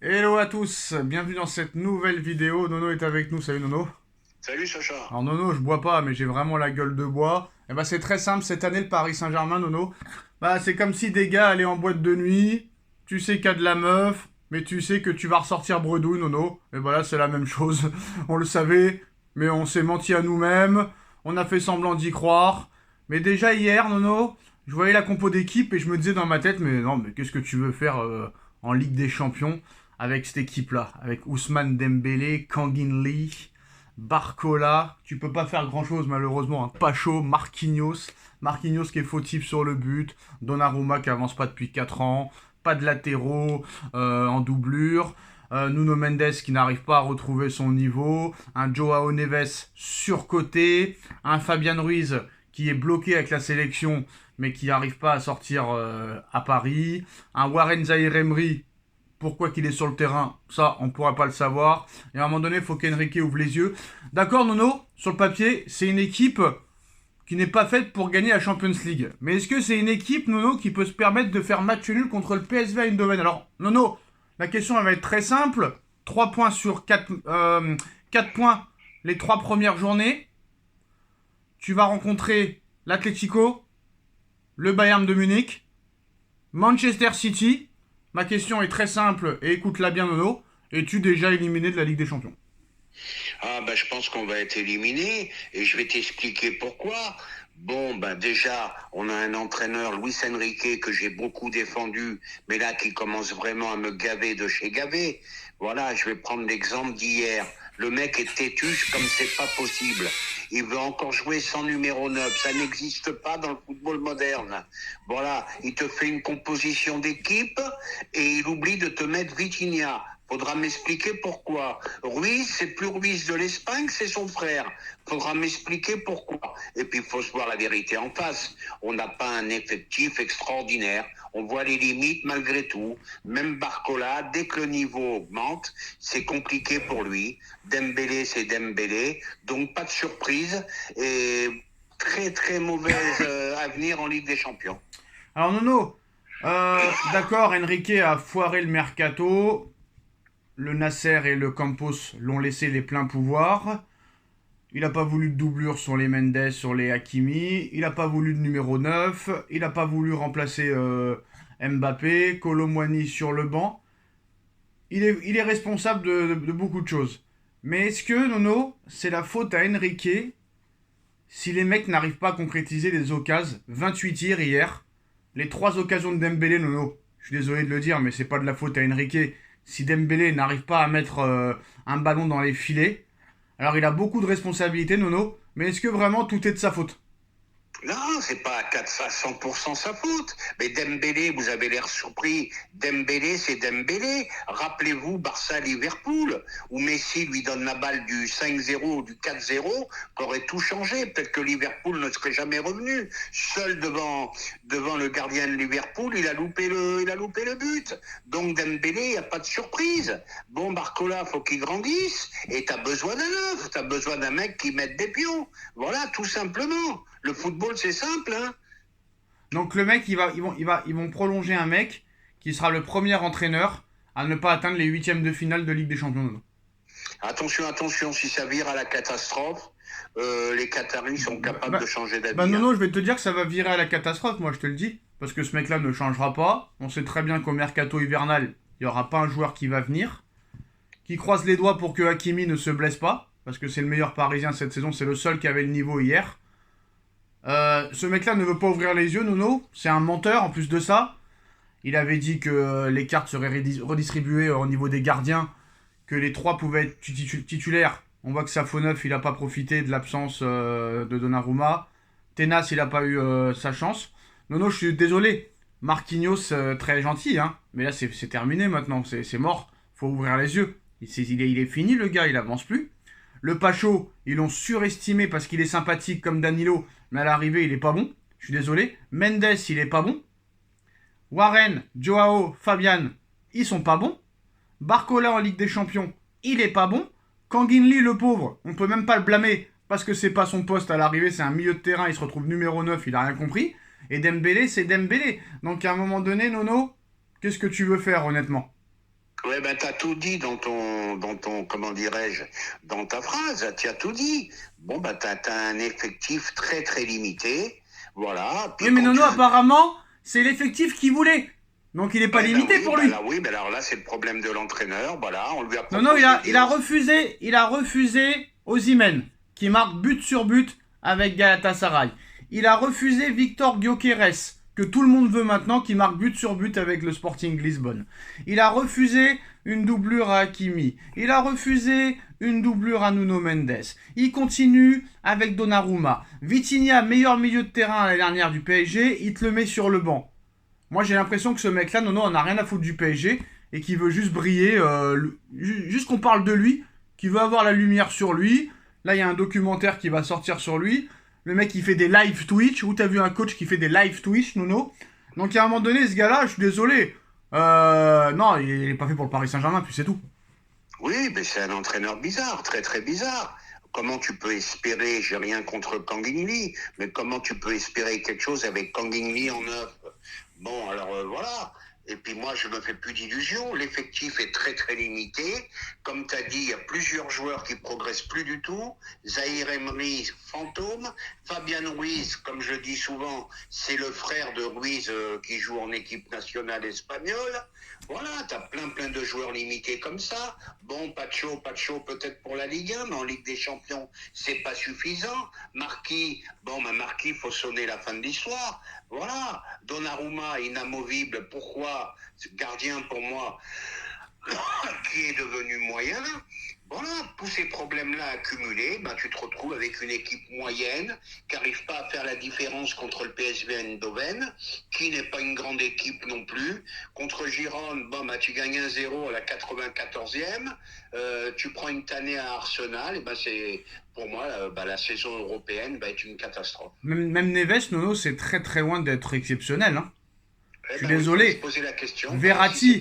Hello à tous, bienvenue dans cette nouvelle vidéo. Nono est avec nous, salut Nono. Salut Sacha. Alors Nono, je bois pas, mais j'ai vraiment la gueule de bois. Et bah c'est très simple, cette année le Paris Saint-Germain, Nono, bah c'est comme si des gars allaient en boîte de nuit, tu sais qu'il y a de la meuf, mais tu sais que tu vas ressortir bredouille, Nono. Et voilà, c'est la même chose. On le savait, mais on s'est menti à nous-mêmes, on a fait semblant d'y croire. Mais déjà hier, Nono, je voyais la compo d'équipe et je me disais dans ma tête, mais non, mais qu'est-ce que tu veux faire en Ligue des Champions avec cette équipe-là, avec Ousmane Dembélé, Kangin Lee, Barcola, tu peux pas faire grand chose malheureusement. Hein. Pacho, Marquinhos qui est fautif sur le but, Donnarumma qui avance pas depuis 4 ans, pas de latéraux en doublure, Nuno Mendes qui n'arrive pas à retrouver son niveau, un Joao Neves surcoté, un Fabian Ruiz qui est bloqué avec la sélection mais qui n'arrive pas à sortir à Paris, un Warren Zaïre-Emery pourquoi qu'il est sur le terrain, ça, on ne pourra pas le savoir. Et à un moment donné, il faut qu'Enrique ouvre les yeux. D'accord, Nono, sur le papier, c'est une équipe qui n'est pas faite pour gagner la Champions League. Mais est-ce que c'est une équipe, Nono, qui peut se permettre de faire match nul contre le PSV à Eindhoven? Alors, Nono, la question elle va être très simple. 3 points sur 4, 4 points les 3 premières journées. Tu vas rencontrer l'Atlético, le Bayern de Munich, Manchester City. Ma question est très simple et écoute-la bien, Nono. Es-tu déjà éliminé de la Ligue des Champions? Je pense qu'on va être éliminé et je vais t'expliquer pourquoi. Déjà, on a un entraîneur, Luis Enrique, que j'ai beaucoup défendu, mais là qui commence vraiment à me gaver de chez gavé. Voilà, je vais prendre l'exemple d'hier. Le mec est têtu comme c'est pas possible. Il veut encore jouer sans numéro 9. Ça n'existe pas dans le football moderne. Voilà, il te fait une composition d'équipe et il oublie de te mettre Vitinha. Faudra m'expliquer pourquoi. Ruiz, c'est plus Ruiz de l'Espagne, c'est son frère. Faudra m'expliquer pourquoi. Et puis, il faut se voir la vérité en face. On n'a pas un effectif extraordinaire. On voit les limites malgré tout. Même Barcola, dès que le niveau augmente, c'est compliqué pour lui. Dembélé, c'est Dembélé. Donc, pas de surprise. Et très, très mauvaise avenir en Ligue des Champions. Alors, Nono, d'accord, Enrique a foiré le mercato. Le Nasser et le Campos l'ont laissé les pleins pouvoirs. Il n'a pas voulu de doublure sur les Mendes, sur les Hakimi. Il n'a pas voulu de numéro 9. Il n'a pas voulu remplacer Mbappé, Colomwani sur le banc. Il est responsable de beaucoup de choses. Mais est-ce que, Nono, c'est la faute à Enrique si les mecs n'arrivent pas à concrétiser les occasions? 28 tirs hier. Les 3 occasions de Dembélé, Nono. Je suis désolé de le dire, mais c'est pas de la faute à Enrique. Si Dembélé n'arrive pas à mettre un ballon dans les filets, alors il a beaucoup de responsabilités, Nono. Mais est-ce que vraiment tout est de sa faute? Non, c'est pas à 100% sa faute. Mais Dembélé, vous avez l'air surpris. Dembélé, c'est Dembélé. Rappelez-vous Barça-Liverpool, où Messi lui donne la balle du 5-0 ou du 4-0, qu'aurait tout changé. Peut-être que Liverpool ne serait jamais revenu. Seul devant le gardien de Liverpool, il a loupé le but. Donc Dembélé, il n'y a pas de surprise. Bon, Barcola, faut qu'il grandisse. Et t'as besoin d'un neuf. T'as besoin d'un mec qui mette des pions. Voilà, tout simplement. Le football, c'est simple, hein. Donc le mec, ils vont prolonger un mec qui sera le premier entraîneur à ne pas atteindre les huitièmes de finale de Ligue des Champions, Nono. Attention, attention, si ça vire à la catastrophe, les Qataris sont capables Bah, de changer bah d'avis, hein. Nono, je vais te dire que ça va virer à la catastrophe, moi je te le dis. Parce que ce mec-là ne changera pas. On sait très bien qu'au mercato hivernal, il n'y aura pas un joueur qui va venir. Qui croise les doigts pour que Hakimi ne se blesse pas. Parce que c'est le meilleur parisien cette saison, c'est le seul qui avait le niveau hier. Ce mec-là ne veut pas ouvrir les yeux, Nono. C'est un menteur en plus de ça. Il avait dit que les cartes seraient redistribuées au niveau des gardiens, que les 3 pouvaient être titulaires. On voit que Safonov, il n'a pas profité de l'absence de Donnarumma. Tenas, il n'a pas eu sa chance. Nono, je suis désolé. Marquinhos, très gentil, hein. Mais là, c'est terminé maintenant. C'est mort. Faut ouvrir les yeux. Il est fini, le gars. Il avance plus. Le Pacho, ils l'ont surestimé parce qu'il est sympathique comme Danilo. Mais à l'arrivée, il est pas bon. Je suis désolé. Mendes, il est pas bon. Warren, Joao, Fabian, ils sont pas bons. Barcola en Ligue des Champions, il est pas bon. Kangin Lee, le pauvre, on peut même pas le blâmer parce que c'est pas son poste à l'arrivée, c'est un milieu de terrain, il se retrouve numéro 9, il a rien compris. Et Dembélé, c'est Dembélé. Donc à un moment donné, Nono, qu'est-ce que tu veux faire honnêtement? Ouais, ben t'as tout dit comment dirais-je, dans ta phrase, tu as tout dit. Bon, ben t'as un effectif très très limité, voilà. Oui, Puis mais quand Nono, tu, apparemment, c'est l'effectif qu'il voulait. Donc il n'est pas eh ben limité oui, pour ben lui. là oui, ben alors là c'est le problème de l'entraîneur, voilà. On lui a Nono, proposé il a refusé Osimhen, qui marque but sur but avec Galatasaray. Il a refusé Victor Gyökeres, que tout le monde veut maintenant, qui marque but sur but avec le Sporting Lisbonne. Il a refusé une doublure à Hakimi. Il a refusé une doublure à Nuno Mendes. Il continue avec Donnarumma. Vitinha, meilleur milieu de terrain l'année dernière du PSG, il te le met sur le banc. Moi, j'ai l'impression que ce mec-là, Nono, on a rien à foutre du PSG et qui veut juste briller, juste qu'on parle de lui, qui veut avoir la lumière sur lui. Là, il y a un documentaire qui va sortir sur lui. Le mec, il fait des live Twitch. Où t'as vu un coach qui fait des live Twitch, Nono? Donc, à un moment donné, ce gars-là, je suis désolé. Non, il est pas fait pour le Paris Saint-Germain, puis c'est tout. Oui, mais c'est un entraîneur bizarre, très très bizarre. Comment tu peux espérer, j'ai rien contre Kangin, mais comment tu peux espérer quelque chose avec Kangin en neuf? Bon, alors voilà. Et puis moi, je me fais plus d'illusions. L'effectif est très très limité. Comme tu as dit, il y a plusieurs joueurs qui progressent plus du tout. Zahir Emery, fantôme. Fabian Ruiz, comme je dis souvent, c'est le frère de Ruiz qui joue en équipe nationale espagnole. Voilà, tu as plein de joueurs limités comme ça. Bon, Pacho peut-être pour la Ligue 1, mais en Ligue des Champions, c'est pas suffisant. Marquis, il faut sonner la fin de l'histoire. Voilà, Donnarumma, inamovible. Pourquoi? Gardien pour moi, qui est devenu moyen. Voilà, tous ces problèmes-là accumulés, tu te retrouves avec une équipe moyenne qui n'arrive pas à faire la différence contre le PSV Eindhoven, qui n'est pas une grande équipe non plus. Contre Gironde, tu gagnes 1-0 à la 94e, tu prends une tannée à Arsenal, et c'est pour moi la saison européenne va être une catastrophe. Même Neves, Nono, c'est très très loin d'être exceptionnel. Hein. Je suis Oui, désolé. poser la question, Verratti,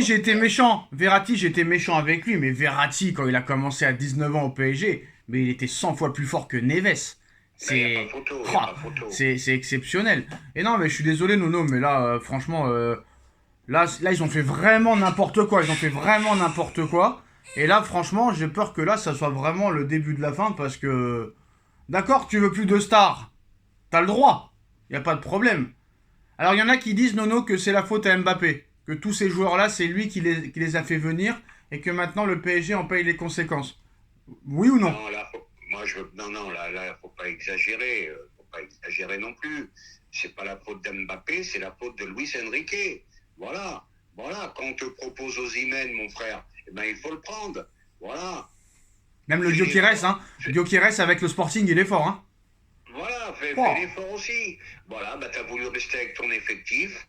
j'ai été méchant. Verratti, j'étais méchant avec lui, mais Verratti, quand il a commencé à 19 ans au PSG, mais il était 100 fois plus fort que Neves. C'est exceptionnel. Et non, mais je suis désolé, Nono, mais là, franchement, là, ils ont fait vraiment n'importe quoi. Ils ont fait vraiment n'importe quoi. Et là, franchement, j'ai peur que là, ça soit vraiment le début de la fin parce que. D'accord, tu veux plus de stars. T'as le droit. Y a pas de problème. Alors, il y en a qui disent, Nono, que c'est la faute à Mbappé. Que tous ces joueurs-là, c'est lui qui les a fait venir. Et que maintenant, le PSG en paye les conséquences. Oui ou non? Non, là, faut pas exagérer. Faut pas exagérer non plus. C'est pas la faute d'Mbappé, c'est la faute de Luis Enrique. Voilà. Voilà. Quand on te propose Osimhen, mon frère, il faut le prendre. Voilà. Même le Gyökeres, hein. Gyökeres avec le Sporting, il est fort, hein. Voilà, fais l'effort aussi. Voilà, t'as voulu rester avec ton effectif.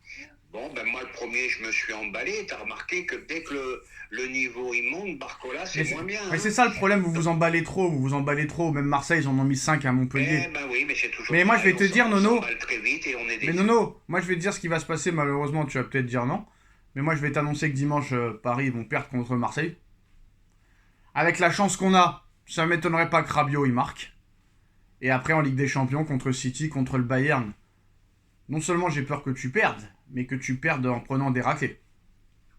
Bon, moi, le premier, je me suis emballé. T'as remarqué que dès que le niveau il monte, Barcola, c'est moins bien. Mais c'est ça le problème, vous vous emballez trop. Même Marseille, ils en ont mis 5 à Montpellier. Oui, mais c'est toujours. Mais moi, je vais te dire, Nono. Très vite et on est mais Nono, moi, je vais te dire ce qui va se passer. Malheureusement, tu vas peut-être dire non. Mais moi, je vais t'annoncer que dimanche, Paris vont perdre contre Marseille. Avec la chance qu'on a, ça m'étonnerait pas que Rabiot il marque. Et après, en Ligue des Champions, contre City, contre le Bayern. Non seulement j'ai peur que tu perdes, mais que tu perdes en prenant des raclés.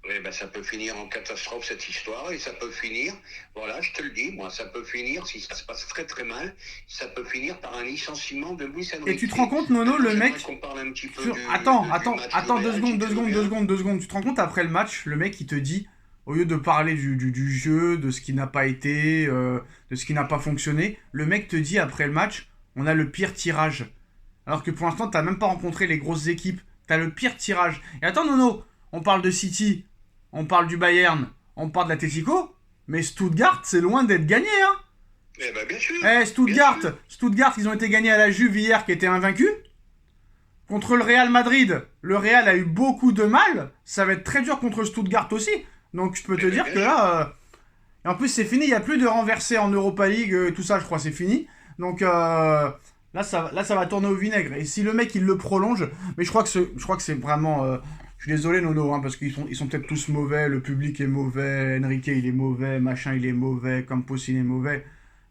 Oui, ça peut finir en catastrophe cette histoire et ça peut finir, voilà, je te le dis, moi, ça peut finir, si ça se passe très très mal, ça peut finir par un licenciement de Luis Enrique. Et tu te rends compte, Nono, le mec... Attends, 2 secondes. Tu te rends compte, après le match, le mec, il te dit, au lieu de parler du jeu, de ce qui n'a pas été, de ce qui n'a pas fonctionné, le mec te dit, après le match, on a le pire tirage. Alors que pour l'instant, t'as même pas rencontré les grosses équipes. T'as le pire tirage. Et attends, Nono, on parle de City, on parle du Bayern, on parle de l'Atlético, mais Stuttgart, c'est loin d'être gagné, hein. Bien sûr. Stuttgart, ils ont été gagnés à la Juve hier, qui était invaincu. Contre le Real Madrid, le Real a eu beaucoup de mal. Ça va être très dur contre Stuttgart aussi. Donc je peux te dire que là... Et en plus, c'est fini, il n'y a plus de renversés en Europa League, tout ça, je crois, c'est fini. Donc... Là, ça va tourner au vinaigre. Et si le mec, il le prolonge... Mais je crois que c'est vraiment... je suis désolé, Nono, hein, parce qu'ils sont peut-être tous mauvais. Le public est mauvais. Enrique, il est mauvais. Machin, il est mauvais. Campos, il est mauvais.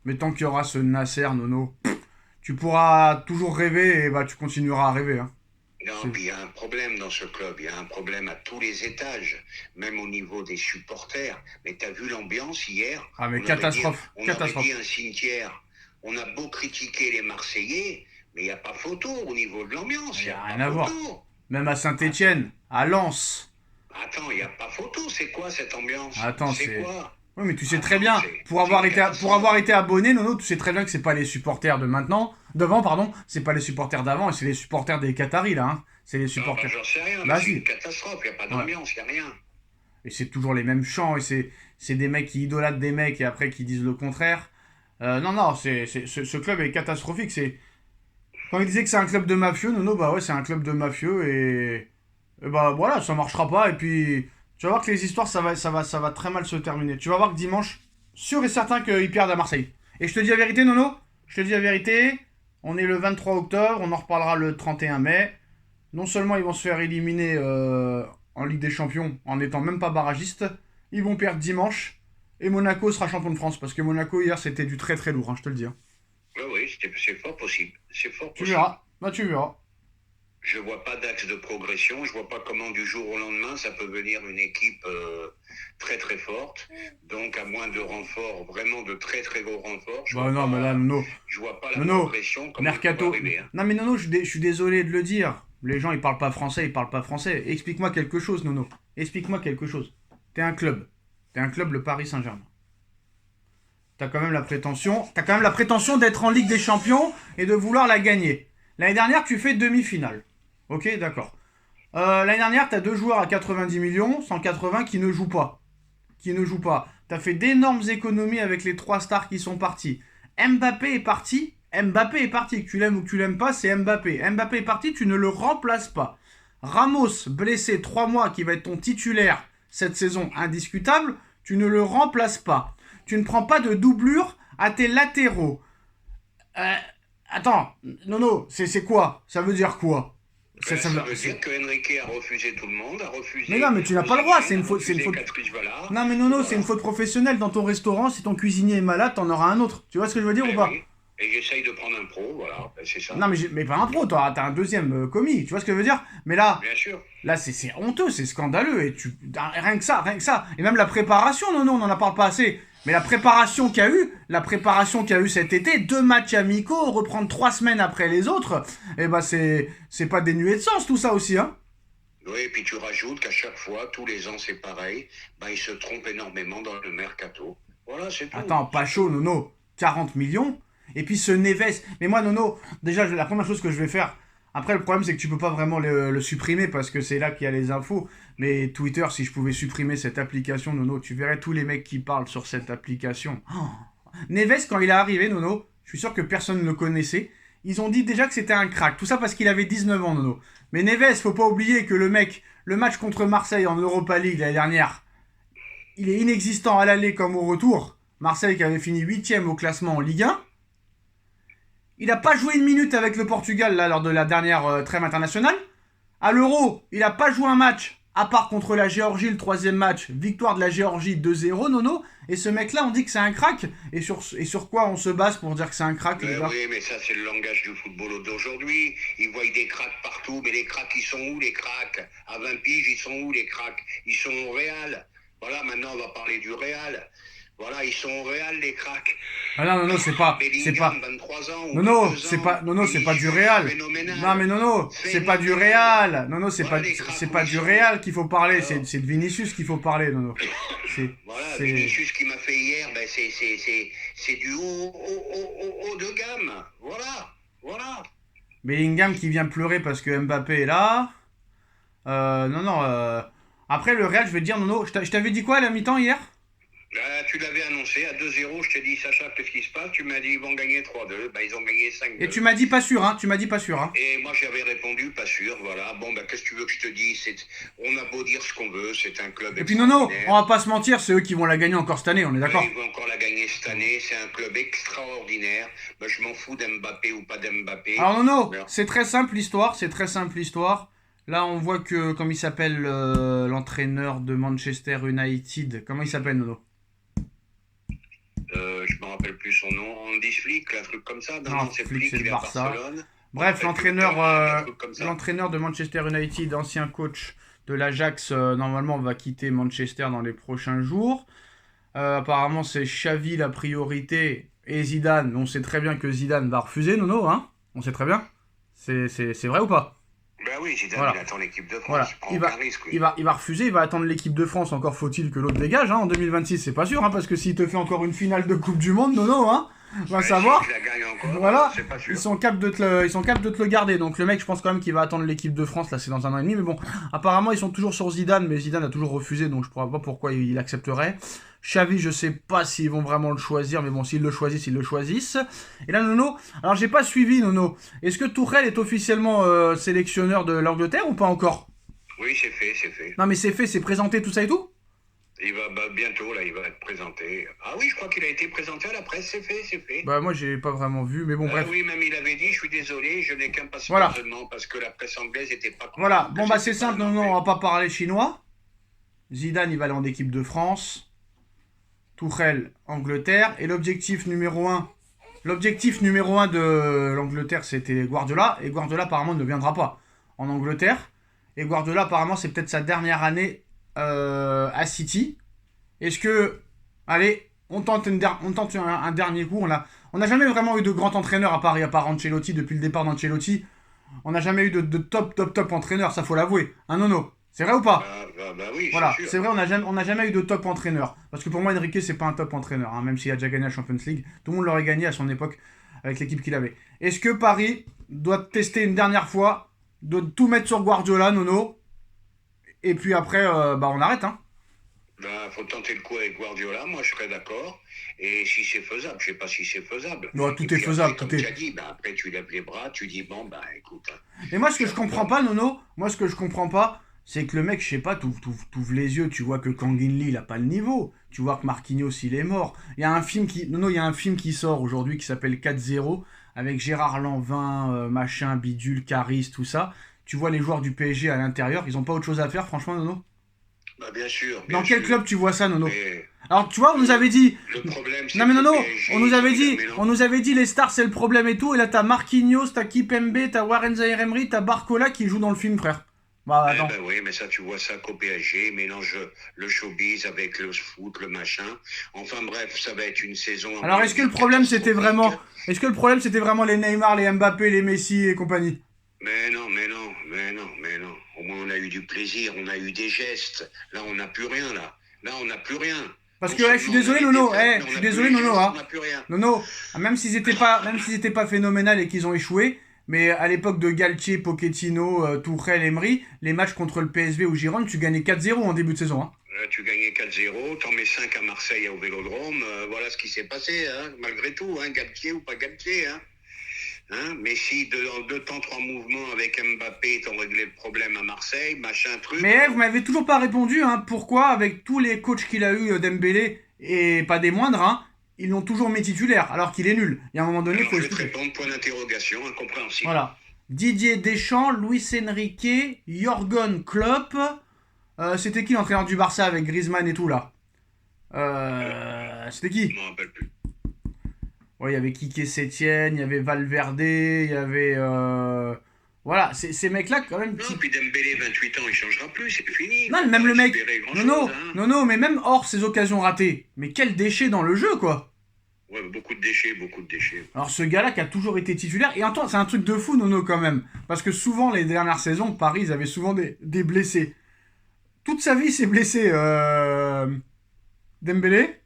Mais tant qu'il y aura ce Nasser, Nono, tu pourras toujours rêver et tu continueras à rêver. Hein. Non, puis il y a un problème dans ce club, il y a un problème à tous les étages, même au niveau des supporters. Mais t'as vu l'ambiance hier? Ah, mais On catastrophe. aurait dit un cimetière. On a beau critiquer les Marseillais, mais il n'y a pas photo au niveau de l'ambiance, Il il n'y n'y a a rien pas à voir. photo. Même à Saint-Étienne, à Lens. Attends, il n'y a pas photo, c'est quoi cette ambiance? Attends, C'est c'est... quoi? Oui, mais tu sais très Attends, bien, c'est pour une avoir catastrophe. été abonné, Nono, tu sais très bien que c'est pas les supporters de maintenant, devant, pardon, c'est pas les supporters d'avant, et c'est les supporters des Qataris, là, hein. C'est les Non, bah, supporters. j'en sais rien, mais c'est une Vas-y. catastrophe, il n'y a pas Ouais. d'ambiance, il n'y a rien. Et c'est toujours les mêmes chants, et c'est des mecs qui idolâtrent des mecs, et après qui disent le contraire. Non, non, ce club est catastrophique, c'est... Quand il disait que c'est un club de mafieux, Nono, bah ouais, c'est un club de mafieux, et bah voilà, ça marchera pas, et puis... Tu vas voir que les histoires, ça va très mal se terminer. Tu vas voir que dimanche, sûr et certain qu'ils perdent à Marseille. Et je te dis la vérité, Nono. Je te dis la vérité. On est le 23 octobre. On en reparlera le 31 mai. Non seulement ils vont se faire éliminer en Ligue des Champions en n'étant même pas barragistes. Ils vont perdre dimanche. Et Monaco sera champion de France. Parce que Monaco, hier, c'était du très très lourd, hein, je te le dis. Hein. Oui, oui, c'est fort possible. C'est fort Tu possible. verras. Bah, tu verras. Je vois pas d'axe de progression. Je vois pas comment du jour au lendemain ça peut venir une équipe très très forte. Donc à moins de renforts, vraiment de très très gros renforts, Bah non, mais là, Nono. je vois pas la Nono. progression comment ça va Mercato. arriver. Hein. Non, mais Nono, je suis désolé de le dire. Les gens, ils parlent pas français, ils parlent pas français. Explique-moi quelque chose, Nono. Explique-moi quelque chose. T'es un club. T'es un club, le Paris Saint-Germain. T'as quand même la prétention d'être en Ligue des Champions et de vouloir la gagner. L'année dernière, tu fais demi-finale. Ok, d'accord. L'année dernière, t'as deux joueurs à 90 millions, 180 qui ne jouent pas. Qui ne jouent pas. T'as fait d'énormes économies avec les trois stars qui sont partis. Mbappé est parti. Mbappé est parti. Que tu l'aimes ou que tu l'aimes pas, c'est Mbappé. Mbappé est parti, tu ne le remplaces pas. Ramos, blessé 3 mois, qui va être ton titulaire cette saison indiscutable, tu ne le remplaces pas. Tu ne prends pas de doublure à tes latéraux. Euh, attends, Nono, c'est quoi? Ça veut dire quoi? Ça veut dire que Enrique a refusé tout le monde, a refusé. Mais non, mais tu n'as pas le droit, c'est une faute. Non, mais Nono, c'est une faute professionnelle. Dans ton restaurant, si ton cuisinier est malade, t'en auras un autre. Tu vois ce que je veux dire ou pas? Oui. Et j'essaye de prendre un pro, voilà, c'est ça. Non, mais pas un pro, t'as un deuxième commis, tu vois ce que je veux dire? Mais là, bien sûr. Là, c'est honteux, c'est scandaleux. Et rien que ça. Et même la préparation, non, on n'en a parle pas assez. Mais la préparation qu'il y a eu cet été, 2 matchs amicaux, reprendre 3 semaines après les autres, eh ben c'est pas dénué de sens tout ça aussi, hein. Oui, et puis tu rajoutes qu'à chaque fois, tous les ans c'est pareil, ben ils se trompent énormément dans le mercato. Voilà, c'est tout. Attends, pas chaud, Nono, 40 millions. Et puis ce Neves. Mais moi, Nono, déjà, la première chose que je vais faire. Après, le problème, c'est que tu peux pas vraiment le supprimer parce que c'est là qu'il y a les infos. Mais Twitter, si je pouvais supprimer cette application, Nono, tu verrais tous les mecs qui parlent sur cette application. Oh. Neves, quand il est arrivé, Nono, je suis sûr que personne ne le connaissait. Ils ont dit déjà que c'était un crack. Tout ça parce qu'il avait 19 ans, Nono. Mais Neves, faut pas oublier que le mec, le match contre Marseille en Europa League l'année dernière, il est inexistant à l'aller comme au retour. Marseille qui avait fini 8ème au classement en Ligue 1. Il n'a pas joué une minute avec le Portugal là, lors de la dernière trêve internationale. À l'Euro, il n'a pas joué un match, à part contre la Géorgie, le 3ème match. Victoire de la Géorgie 2-0, Nono. Et ce mec-là, on dit que c'est un crack. Et sur quoi on se base pour dire que c'est un crack, les gars? Oui, mais ça, c'est le langage du football d'aujourd'hui. Ils voient des cracks partout, mais les cracks, ils sont où, les cracks? À 20 piges, ils sont où, les cracks? Ils sont au Real. Voilà, maintenant, on va parler du Real. Voilà, ils sont au Real, les cracks. Ah non, c'est pas. Bellingham, 23 ans, Non, c'est pas du Real. Non, mais non, c'est pas du Real. Non, c'est pas du Real qu'il faut parler. C'est de Vinicius qu'il faut parler, non. Voilà, Vinicius qui m'a fait hier, ben c'est du haut de gamme. Voilà. Bellingham qui vient pleurer parce que Mbappé est là. Après, le Real, je vais te dire, Nono, je t'avais dit quoi à la mi-temps hier? Tu l'avais annoncé à 2-0, je t'ai dit Sacha, qu'est-ce qui se passe? Tu m'as dit ils vont gagner 3-2, ben, ils ont gagné 5-2. Et tu m'as dit pas sûr, hein. Et moi j'avais répondu pas sûr, voilà. Bon ben qu'est-ce que tu veux que je te dise? On a beau dire ce qu'on veut, c'est un club. Et puis Nono, on va pas se mentir, c'est eux qui vont la gagner encore cette année, on est d'accord? Ils vont encore la gagner cette année, c'est un club extraordinaire. Ben, je m'en fous d'Mbappé ou pas d'Mbappé. Alors Nono, c'est très simple l'histoire. Là, on voit que, comme il s'appelle l'entraîneur de Manchester United, comment il s'appelle, Nono? Je me rappelle plus son nom, Andy Flick, un truc comme ça. Non, c'est Flick, c'est il le est à Barça. Barcelone. Bref, Un truc comme ça. l'entraîneur de Manchester United, ancien coach de l'Ajax, normalement va quitter Manchester dans les prochains jours. Apparemment, c'est Xavi la priorité et Zidane. On sait très bien que Zidane va refuser, Nono, hein. On sait très bien. C'est vrai ou pas? Ben oui, Zidane, Voilà. il attend l'équipe de France. Voilà. Il prend Il va, aucun risque. il va refuser, il va attendre l'équipe de France. Encore faut-il que l'autre dégage, hein. En 2026, c'est pas sûr, hein, parce que s'il te fait encore une finale de Coupe du Monde, Nono, hein, va savoir. Si je la gagne encore, Voilà, c'est pas sûr. ils sont capables de te le garder. Donc le mec, je pense quand même qu'il va attendre l'équipe de France. Là, c'est dans un an et demi. Mais bon, apparemment, ils sont toujours sur Zidane. Mais Zidane a toujours refusé. Donc je ne vois pas pourquoi il accepterait. Xavi, je sais pas s'ils vont vraiment le choisir. Mais bon, s'ils le choisissent, ils le choisissent. Et là, Nono, alors j'ai pas suivi, Nono. Est-ce que Tourelle est officiellement sélectionneur de l'Angleterre ou pas encore? Oui, c'est fait, c'est fait. Non, mais c'est fait, c'est présenté, tout ça et tout? Il va bientôt, là, il va être présenté. Ah oui, je crois qu'il a été présenté à la presse, c'est fait, c'est fait. Bah, moi, j'ai pas vraiment vu. Mais bon, bref. Oui, même il avait dit, je suis désolé, je n'ai qu'un passeport Voilà. seulement parce que la presse anglaise n'était pas contente Voilà, que bon bah j'étais c'est pas simple, en non, anglais. on va pas parler chinois. Zidane, il va aller en équipe de France. Tourelle, Angleterre. Et l'objectif numéro 1 de l'Angleterre, c'était Guardiola. Et Guardiola, apparemment, ne viendra pas en Angleterre. Et Guardiola, apparemment, c'est peut-être sa dernière année à City. Est-ce que... Allez, on tente un dernier coup. On n'a jamais vraiment eu de grand entraîneur à Paris, à part Ancelotti, depuis le départ d'Ancelotti. On n'a jamais eu de top entraîneur, ça faut l'avouer. Un nono. C'est vrai ou pas? Oui, Voilà, c'est sûr. c'est vrai, on n'a jamais eu de top entraîneur. Parce que pour moi, Enrique, c'est pas un top entraîneur, hein, même s'il a déjà gagné la Champions League. Tout le monde l'aurait gagné à son époque avec l'équipe qu'il avait. Est-ce que Paris doit tester une dernière fois, doit tout mettre sur Guardiola, Nono, et puis après, on arrête, hein? Faut tenter le coup avec Guardiola, moi je serais d'accord. Et si c'est faisable, je sais pas si c'est faisable. Non, tout Et est puis faisable, après, comme tout est- tu as dit, après tu lèves les bras, tu dis bon, écoute. Et moi, ce que je comprends pas, Nono, c'est que le mec, je sais pas, t'ouvres les yeux, tu vois que Kangin Lee, il a pas le niveau. Tu vois que Marquinhos, il est mort. Il y a un film qui sort aujourd'hui qui s'appelle 4-0, avec Gérard Lanvin, machin, bidule, Caris, tout ça. Tu vois les joueurs du PSG à l'intérieur, ils ont pas autre chose à faire, franchement, Nono? Bien sûr. Dans bien quel sûr. club tu vois ça, Nono? Mais Alors, tu vois, on nous avait dit... le problème, c'est Non mais que Nono, le PSG, on nous avait il a dit, mélangé- on nous avait dit les stars c'est le problème et tout, et là t'as Marquinhos, t'as Kipembe, t'as Warren Zaïre-Emery, t'as Barcola qui joue dans le film, frère. Bah attends. Oui, mais ça, tu vois ça qu'au PSG, mélange le showbiz avec le foot, le machin. Enfin bref, ça va être une saison. Alors est-ce que le problème c'était vraiment les Neymar, les Mbappé, les Messi et compagnie? Mais non. Au moins, on a eu du plaisir, on a eu des gestes. Là, on n'a plus rien, là. Là, on n'a plus rien. Parce Non que je suis seulement désolé on a eu Nono, des fêtes, mais je on suis n'a désolé plus les Nono, gestes, hein. on n'a plus rien. Nono, même s'ils étaient pas phénoménal et qu'ils ont échoué, mais à l'époque de Galtier, Pochettino, Tourelle, Emery, les matchs contre le PSV ou Gironde, tu gagnais 4-0 en début de saison, hein. Là, tu gagnais 4-0, t'en mets 5 à Marseille au Vélodrome. Voilà ce qui s'est passé, hein, malgré tout, hein, Galtier ou pas Galtier. Hein, mais si en 2 temps, 3 mouvements avec Mbappé, t'ont réglé le problème à Marseille, machin truc. Mais vous m'avez toujours pas répondu, hein, pourquoi avec tous les coachs qu'il a eu Dembélé, et pas des moindres, hein, ils l'ont toujours mis titulaire, alors qu'il est nul. Il y a un moment donné, il Alors, faut je vais te expliquer. répondre, point d'interrogation, incompréhensible. Voilà. Didier Deschamps, Luis Enrique, Jürgen Klopp. C'était qui l'entraîneur du Barça avec Griezmann et tout là? C'était qui? Je m'en rappelle plus. Ouais, il y avait Quique Sétienne, il y avait Valverde, il y avait. Voilà, ces mecs-là, quand même. Non, puis Dembélé, 28 ans, il changera plus, c'est fini. Non, Faut même pas le mec. espérer grand-chose, Non, mais même hors ces occasions ratées. Mais quel déchet dans le jeu, quoi. Ouais, beaucoup de déchets. Alors, ce gars-là qui a toujours été titulaire. Et attends, c'est un truc de fou, Nono, quand même. Parce que souvent, les dernières saisons, Paris, ils avaient souvent des blessés. Toute sa vie, il s'est blessé. Dembélé.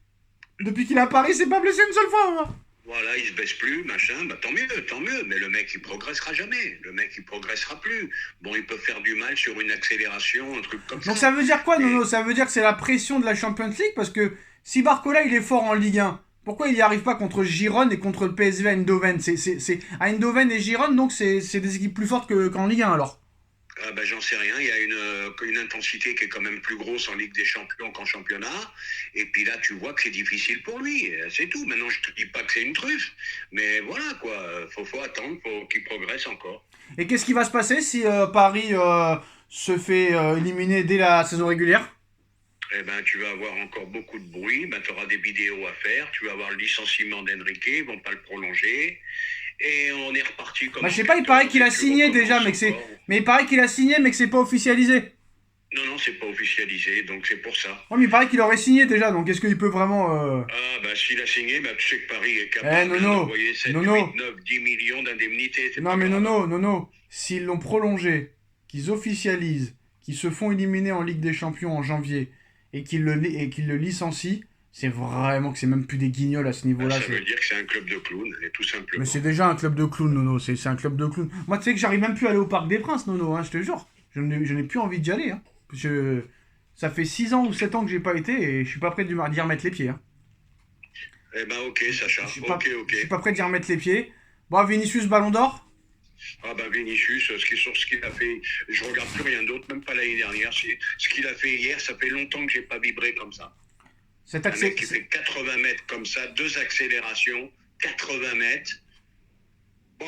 Depuis qu'il est à Paris, il s'est pas blessé une seule fois, hein. Voilà, il se baisse plus, machin, tant mieux. Mais le mec, il progressera jamais. Le mec, il progressera plus. Bon, il peut faire du mal sur une accélération, un truc comme ça. Donc ça veut dire quoi, Nono? Ça veut dire que c'est la pression de la Champions League? Parce que si Barcola, il est fort en Ligue 1, pourquoi il n'y arrive pas contre Gironde et contre le PSV à Eindhoven? C'est à Eindhoven et Gironde, donc c'est des équipes plus fortes qu'en Ligue 1, alors. J'en sais rien, il y a une intensité qui est quand même plus grosse en Ligue des Champions qu'en championnat, et puis là tu vois que c'est difficile pour lui, c'est tout. Maintenant je te dis pas que c'est une truffe, mais voilà quoi, faut attendre, faut qu'il progresse encore. Et qu'est-ce qui va se passer si Paris se fait éliminer dès la saison régulière? Tu vas avoir encore beaucoup de bruit, tu auras des vidéos à faire, tu vas avoir le licenciement d'Enrique, ils vont pas le prolonger, et on est reparti comme Bah, je en sais pas, il paraît qu'il a tu signé recommences déjà, mais encore. mais il paraît qu'il a signé, mais que c'est pas officialisé. Non, non, c'est pas officialisé, donc c'est pour ça. Ouais, mais il paraît qu'il aurait signé déjà, donc est-ce qu'il peut vraiment. Ah, bah s'il a signé, bah, tu sais que Paris est Eh, capable Nono, d'envoyer 7, 8, Nono. 9, 10 millions d'indemnités, c'est Non, pas mais grave. Nono, Nono. S'ils l'ont prolongé, qu'ils officialisent, qu'ils se font éliminer en Ligue des Champions en janvier et qu'ils le licencient, c'est vraiment que c'est même plus des guignols à ce Bah, niveau-là. ça veut dire que c'est un club de clowns, et tout Mais simplement. c'est déjà un club de clowns, Nono. C'est un club de clowns. Moi, tu sais que j'arrive même plus à aller au Parc des Princes, Nono, hein, je te jure. Je n'ai plus envie d'y aller. Hein. Ça fait 6 ans ou 7 ans que j'ai pas été et je suis pas prêt d'y remettre les pieds. Hein. Eh ben ok, Sacha, Je suis pas, ok, je suis ok. pas prêt d'y remettre les pieds. Bon, Vinicius, Ballon d'Or. Ah ben Vinicius, sur ce qu'il a fait, je regarde plus rien d'autre, même pas l'année dernière. Ce qu'il a fait hier, ça fait longtemps que j'ai pas vibré comme ça. Cet Un mec accès. qui fait 80 mètres comme ça, 2 accélérations, 80 mètres. Bon.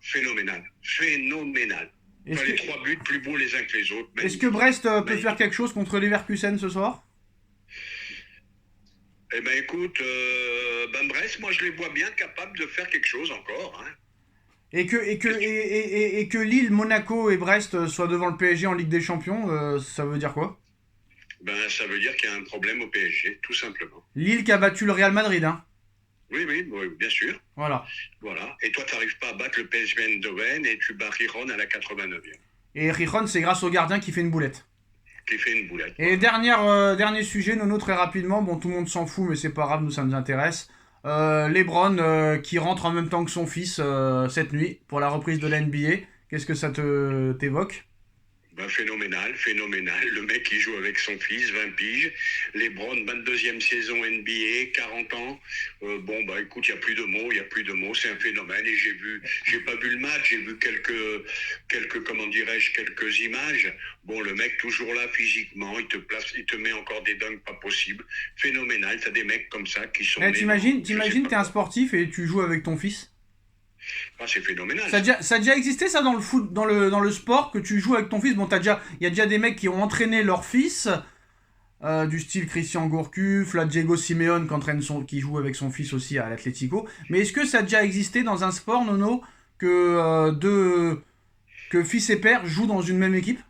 Phénoménal. Phénoménal. Est-ce Enfin, que, les 3 buts plus beaux les uns que les autres. est-ce que Magnifique. Brest peut faire Magnifique. quelque chose contre Leverkusen ce soir? Eh ben écoute, ben Brest, moi je les vois bien capables de faire quelque chose encore. Hein. Et que Lille, Monaco et Brest soient devant le PSG en Ligue des Champions, ça veut dire quoi? Ben ça veut dire qu'il y a un problème au PSG, tout simplement. Lille qui a battu le Real Madrid, hein. Oui, bien sûr. Voilà. Voilà. Et toi, tu n'arrives pas à battre le PSV Eindhoven et tu bats Riron à la 89e, Et Rijon, c'est grâce au gardien qui fait une boulette. qui fait une boulette. Et dernier sujet, Nono, très rapidement. Bon, tout le monde s'en fout, mais c'est pas grave, nous, ça nous intéresse. LeBron qui rentre en même temps que son fils cette nuit pour la reprise de la NBA. Qu'est-ce que ça t'évoque? Ben, phénoménal. Le mec, il joue avec son fils, 20 piges. LeBron, 22e saison NBA, 40 ans. Bon, bah écoute, il n'y a plus de mots. C'est un phénomène. Et j'ai pas vu le match, j'ai vu comment dirais-je, quelques images. Bon, le mec, toujours là physiquement, il te met encore des dunks pas possibles. Phénoménal. T'as des mecs comme ça qui sont. Eh, t'imagines, je sais t'imagines, pas t'es un quoi. sportif et tu joues avec ton fils? Ah, c'est phénoménal, Ça a ça. déjà existé ça dans le foot, dans le sport, que tu joues avec ton fils. Bon, il y a déjà des mecs qui ont entraîné leur fils, du style Christian Gourcuff, là Diego Simeone qui joue avec son fils aussi à l'Atlético. Mais est-ce que ça a déjà existé dans un sport, Nono, que fils et père jouent dans une même équipe?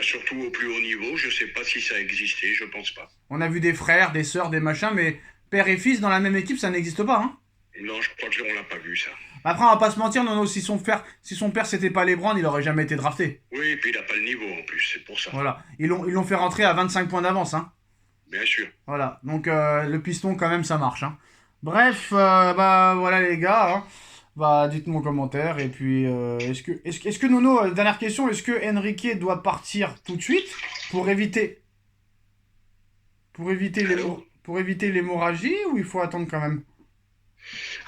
Surtout au plus haut niveau, je sais pas si ça a existé, je pense pas. On a vu des frères, des sœurs, des machins, mais père et fils dans la même équipe, ça n'existe pas, hein. Non, je crois qu'on l'a pas vu ça. Après, on va pas se mentir, Nono, si son père c'était pas LeBron, il aurait jamais été drafté. Oui, et puis il a pas le niveau en plus, c'est pour ça. Voilà. Ils l'ont fait rentrer à 25 points d'avance, hein. Bien sûr. Voilà. Donc, le piston, quand même, ça marche, hein. Bref, bah voilà les gars, hein. Bah, dites-moi en commentaire. Et puis, est-ce que Nono, dernière question, est-ce que Enrique doit partir tout de suite pour éviter, Allô. pour éviter l'hémorragie ou il faut attendre quand même?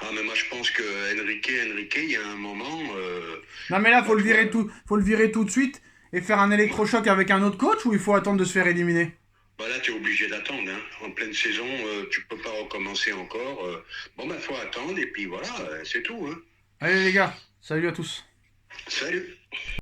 Ah, mais moi je pense que Enrique, il y a un moment. Non, mais là, Bah, toi, faut le virer tout de suite et faire un électrochoc avec un autre coach ou il faut attendre de se faire éliminer? bah là, tu es obligé d'attendre. Hein. En pleine saison, tu peux pas recommencer encore. Bon, bah, faut attendre, et puis voilà, c'est tout. Hein. Allez les gars, salut à tous. Salut.